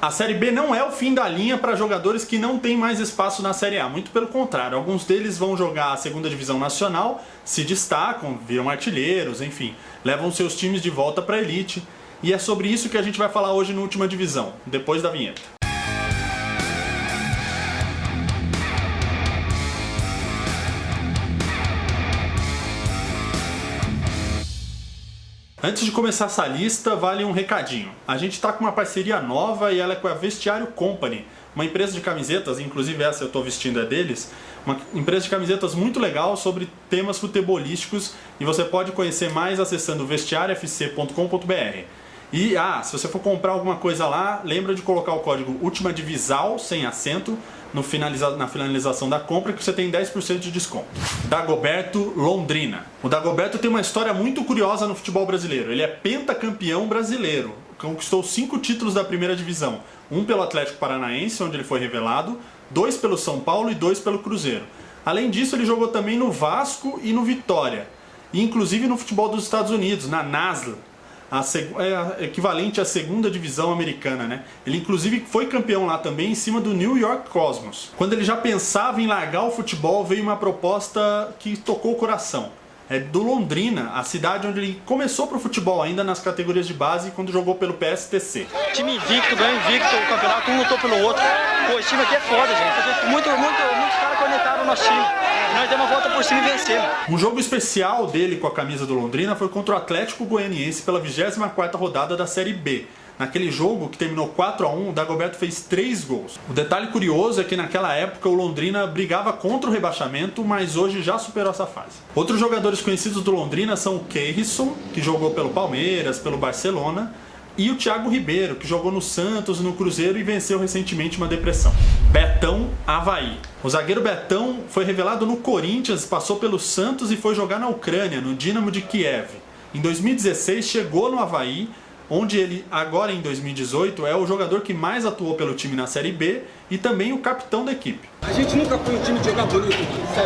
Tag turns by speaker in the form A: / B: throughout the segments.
A: A Série B não é o fim da linha para jogadores que não têm mais espaço na Série A, muito pelo contrário. Alguns deles vão jogar a segunda divisão nacional, se destacam, viram artilheiros, enfim, levam seus times de volta para a elite. E é sobre isso que a gente vai falar hoje no Última Divisão, depois da vinheta. Antes de começar essa lista, vale um recadinho. A gente está com uma parceria nova e ela é com a Vestiário Company, uma empresa de camisetas, inclusive essa eu estou vestindo é deles, uma empresa de camisetas muito legal sobre temas futebolísticos e você pode conhecer mais acessando vestiariofc.com.br. E, se você for comprar alguma coisa lá, lembra de colocar o código ULTIMADIVISAL, sem acento, na finalização da compra, que você tem 10% de desconto. Dagoberto, Londrina. O Dagoberto tem uma história muito curiosa no futebol brasileiro. Ele é pentacampeão brasileiro, conquistou 5 títulos da primeira divisão. 1 pelo Atlético Paranaense, onde ele foi revelado, 2 pelo São Paulo e 2 pelo Cruzeiro. Além disso, ele jogou também no Vasco e no Vitória, e inclusive no futebol dos Estados Unidos, na NASL. Equivalente à segunda divisão americana, né? Ele inclusive foi campeão lá também em cima do New York Cosmos. Quando ele já pensava em largar o futebol, veio uma proposta que tocou o coração. É do Londrina, a cidade onde ele começou pro futebol ainda nas categorias de base quando jogou pelo PSTC.
B: Time invicto, ganha invicto, o campeonato um lutou pelo outro. Pô, esse time aqui é foda, gente. Muitos caras conectaram o nosso time. Nós demos uma volta por cima e vencemos.
A: Um jogo especial dele com a camisa do Londrina foi contra o Atlético Goianiense pela 24ª rodada da Série B. Naquele jogo, que terminou 4-1, o Dagoberto fez 3 gols. O detalhe curioso é que naquela época o Londrina brigava contra o rebaixamento, mas hoje já superou essa fase. Outros jogadores conhecidos do Londrina são o Keirson, que jogou pelo Palmeiras, pelo Barcelona, e o Thiago Ribeiro, que jogou no Santos, no Cruzeiro e venceu recentemente uma depressão. Betão, Avaí. O zagueiro Betão foi revelado no Corinthians, passou pelo Santos e foi jogar na Ucrânia, no Dinamo de Kiev. Em 2016 chegou no Avaí, onde ele, agora em 2018, é o jogador que mais atuou pelo time na Série B e também o capitão da equipe.
C: A gente nunca foi um time de jogar bonito,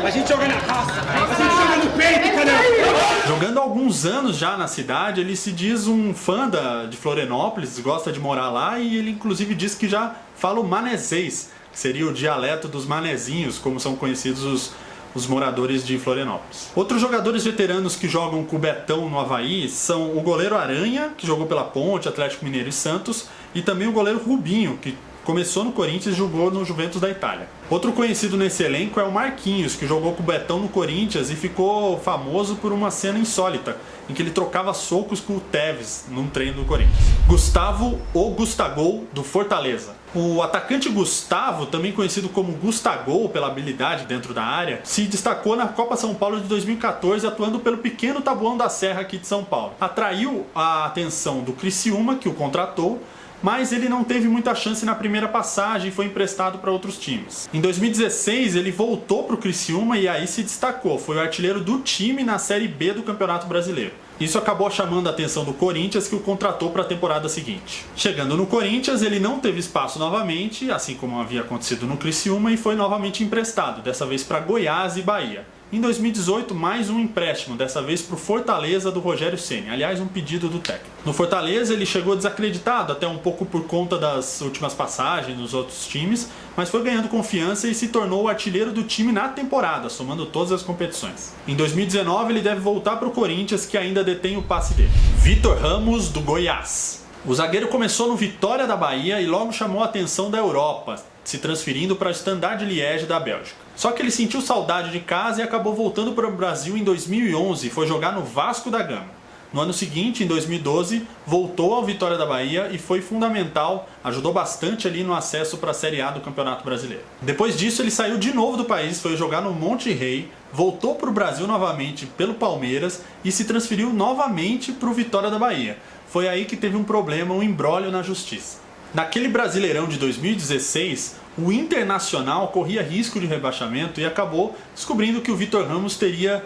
C: a gente joga na raça, a gente joga no peito, cara!
A: Jogando há alguns anos já na cidade, ele se diz um fã de Florianópolis, gosta de morar lá e ele inclusive diz que já fala o manezês, que seria o dialeto dos manezinhos, como são conhecidos os moradores de Florianópolis. Outros jogadores veteranos que jogam com o Betão no Avaí são o goleiro Aranha, que jogou pela Ponte, Atlético Mineiro e Santos, e também o goleiro Rubinho, que começou no Corinthians e jogou no Juventus da Itália. Outro conhecido nesse elenco é o Marquinhos, que jogou com o Betão no Corinthians e ficou famoso por uma cena insólita, em que ele trocava socos com o Tevez num treino do Corinthians. Gustavo, o Gustagol, do Fortaleza. O atacante Gustavo, também conhecido como Gustagol pela habilidade dentro da área, se destacou na Copa São Paulo de 2014 atuando pelo pequeno Taboão da Serra aqui de São Paulo. Atraiu a atenção do Criciúma, que o contratou, mas ele não teve muita chance na primeira passagem e foi emprestado para outros times. Em 2016 ele voltou para o Criciúma e aí se destacou, foi o artilheiro do time na Série B do Campeonato Brasileiro. Isso acabou chamando a atenção do Corinthians, que o contratou para a temporada seguinte. Chegando no Corinthians, ele não teve espaço novamente, assim como havia acontecido no Criciúma, e foi novamente emprestado, dessa vez para Goiás e Bahia. Em 2018, mais um empréstimo, dessa vez para o Fortaleza do Rogério Ceni, aliás, um pedido do técnico. No Fortaleza, ele chegou desacreditado, até um pouco por conta das últimas passagens nos outros times, mas foi ganhando confiança e se tornou o artilheiro do time na temporada, somando todas as competições. Em 2019, ele deve voltar para o Corinthians, que ainda detém o passe dele. Vitor Ramos, do Goiás. O zagueiro começou no Vitória da Bahia e logo chamou a atenção da Europa, se transferindo para o Standard Liège da Bélgica. Só que ele sentiu saudade de casa e acabou voltando para o Brasil em 2011 e foi jogar no Vasco da Gama. No ano seguinte, em 2012, voltou ao Vitória da Bahia e foi fundamental, ajudou bastante ali no acesso para a Série A do Campeonato Brasileiro. Depois disso, ele saiu de novo do país, foi jogar no Monte Rei, voltou para o Brasil novamente pelo Palmeiras e se transferiu novamente para o Vitória da Bahia. Foi aí que teve um problema, um imbróglio na justiça. Naquele Brasileirão de 2016, o Internacional corria risco de rebaixamento e acabou descobrindo que o Vitor Ramos teria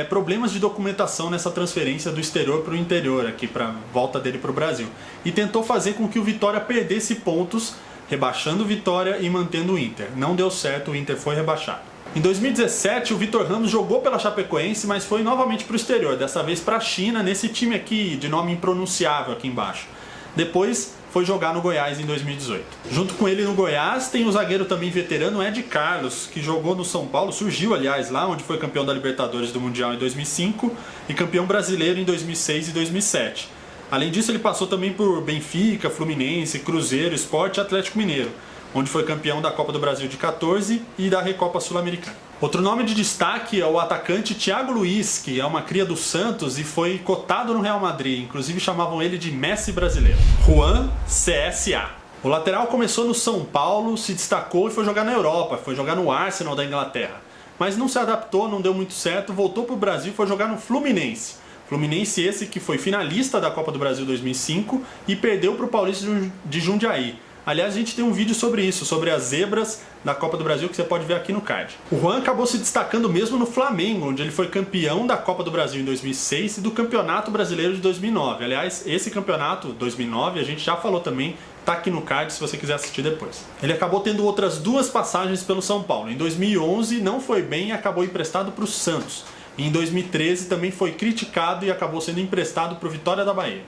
A: problemas de documentação nessa transferência do exterior para o interior, aqui para a volta dele para o Brasil. E tentou fazer com que o Vitória perdesse pontos, rebaixando o Vitória e mantendo o Inter. Não deu certo, o Inter foi rebaixado. Em 2017, o Vitor Ramos jogou pela Chapecoense, mas foi novamente para o exterior, dessa vez para a China, nesse time aqui de nome impronunciável aqui embaixo. Depois foi jogar no Goiás em 2018. Junto com ele no Goiás tem o zagueiro também veterano Ed Carlos, que jogou no São Paulo, surgiu aliás lá, onde foi campeão da Libertadores do Mundial em 2005 e campeão brasileiro em 2006 e 2007. Além disso, ele passou também por Benfica, Fluminense, Cruzeiro, Sport e Atlético Mineiro, onde foi campeão da Copa do Brasil de 14 e da Recopa Sul-Americana. Outro nome de destaque é o atacante Thiago Luiz, que é uma cria do Santos e foi cotado no Real Madrid, inclusive chamavam ele de Messi brasileiro. Juan CSA. O lateral começou no São Paulo, se destacou e foi jogar na Europa, foi jogar no Arsenal da Inglaterra. Mas não se adaptou, não deu muito certo, voltou para o Brasil e foi jogar no Fluminense. Fluminense esse que foi finalista da Copa do Brasil 2005 e perdeu para o Paulista de Jundiaí. Aliás, a gente tem um vídeo sobre isso, sobre as zebras da Copa do Brasil, que você pode ver aqui no card. O Juan acabou se destacando mesmo no Flamengo, onde ele foi campeão da Copa do Brasil em 2006 e do Campeonato Brasileiro de 2009. Aliás, esse campeonato, 2009, a gente já falou também, tá aqui no card se você quiser assistir depois. Ele acabou tendo outras duas passagens pelo São Paulo. Em 2011 não foi bem e acabou emprestado para o Santos. E em 2013 também foi criticado e acabou sendo emprestado para o Vitória da Bahia.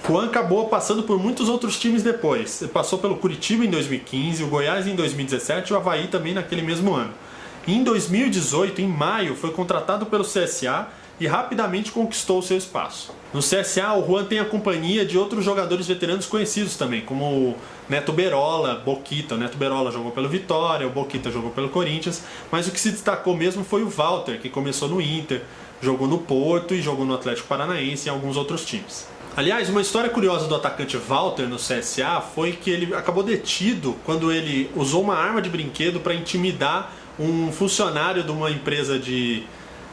A: Juan acabou passando por muitos outros times depois. Ele passou pelo Curitiba em 2015, o Goiás em 2017 e o Avaí também naquele mesmo ano. E em 2018, em maio, foi contratado pelo CSA e rapidamente conquistou o seu espaço. No CSA, o Juan tem a companhia de outros jogadores veteranos conhecidos também, como o Neto Berola, Boquita. O Neto Berola jogou pelo Vitória, o Boquita jogou pelo Corinthians, mas o que se destacou mesmo foi o Walter, que começou no Inter, jogou no Porto e jogou no Atlético Paranaense e em alguns outros times. Aliás, uma história curiosa do atacante Walter no CSA foi que ele acabou detido quando ele usou uma arma de brinquedo para intimidar um funcionário de uma empresa de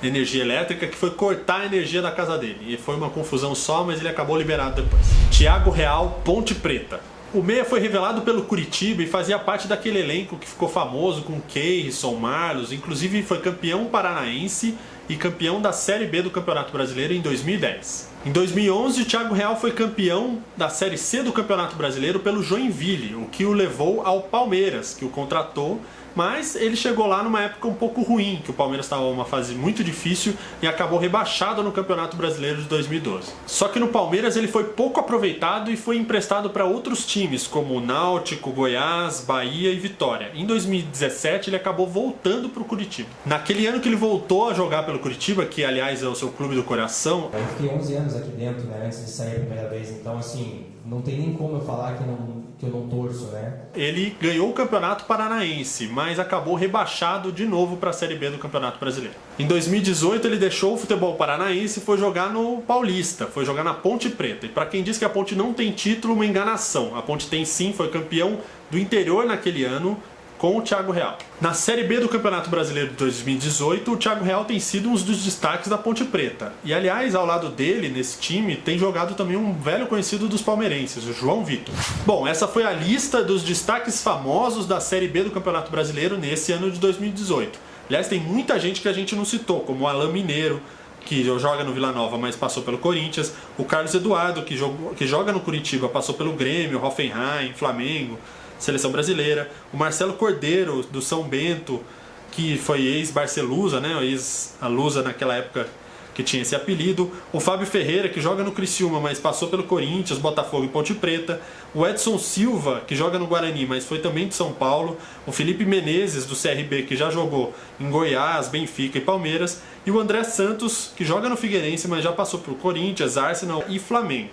A: energia elétrica que foi cortar a energia da casa dele. E foi uma confusão só, mas ele acabou liberado depois. Thiago Real, Ponte Preta. O meia foi revelado pelo Curitiba e fazia parte daquele elenco que ficou famoso com Keirson, Marlos, inclusive foi campeão paranaense e campeão da Série B do Campeonato Brasileiro em 2010. Em 2011, o Thiago Real foi campeão da Série C do Campeonato Brasileiro pelo Joinville, o que o levou ao Palmeiras, que o contratou, mas ele chegou lá numa época um pouco ruim, que o Palmeiras estava em uma fase muito difícil e acabou rebaixado no Campeonato Brasileiro de 2012. Só que no Palmeiras ele foi pouco aproveitado e foi emprestado para outros times, como Náutico, Goiás, Bahia e Vitória. Em 2017 ele acabou voltando para o Curitiba. Naquele ano que ele voltou a jogar pelo Curitiba, que aliás é o seu clube do coração...
D: Eu fiquei 11 anos aqui dentro, né, antes de sair a primeira vez, então assim, não tem nem como eu falar que eu não torço, né?
A: Ele ganhou o Campeonato Paranaense, mas acabou rebaixado de novo para a Série B do Campeonato Brasileiro. Em 2018 ele deixou o futebol paranaense e foi jogar no Paulista, foi jogar na Ponte Preta. E para quem diz que a Ponte não tem título, uma enganação. A Ponte tem sim, foi campeão do interior naquele ano, com o Thiago Real. Na Série B do Campeonato Brasileiro de 2018, o Thiago Real tem sido um dos destaques da Ponte Preta. E aliás, ao lado dele, nesse time, tem jogado também um velho conhecido dos palmeirenses, o João Vitor. Bom, essa foi a lista dos destaques famosos da Série B do Campeonato Brasileiro nesse ano de 2018. Aliás, tem muita gente que a gente não citou, como o Alain Mineiro, que joga no Vila Nova, mas passou pelo Corinthians, o Carlos Eduardo, que joga no Curitiba, passou pelo Grêmio, Hoffenheim, Flamengo, Seleção Brasileira, o Marcelo Cordeiro, do São Bento, que foi ex-Barcelusa, né? Ex-Alusa naquela época que tinha esse apelido, o Fábio Ferreira, que joga no Criciúma, mas passou pelo Corinthians, Botafogo e Ponte Preta, o Edson Silva, que joga no Guarani, mas foi também de São Paulo, o Felipe Menezes, do CRB, que já jogou em Goiás, Benfica e Palmeiras, e o André Santos, que joga no Figueirense, mas já passou por Corinthians, Arsenal e Flamengo.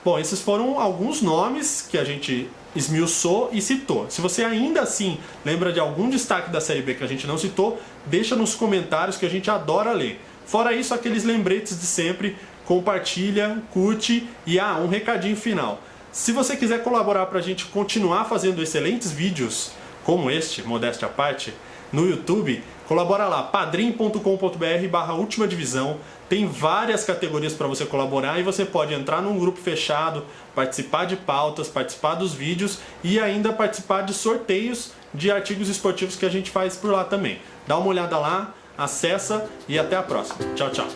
A: Bom, esses foram alguns nomes que a gente esmiuçou e citou. Se você ainda assim lembra de algum destaque da Série B que a gente não citou, deixa nos comentários que a gente adora ler. Fora isso, aqueles lembretes de sempre, compartilha, curte e um recadinho final. Se você quiser colaborar para a gente continuar fazendo excelentes vídeos como este, modéstia à parte, no YouTube, colabora lá, padrim.com.br/última divisão. Tem várias categorias para você colaborar e você pode entrar num grupo fechado, participar de pautas, participar dos vídeos e ainda participar de sorteios de artigos esportivos que a gente faz por lá também. Dá uma olhada lá, acessa e até a próxima. Tchau, tchau.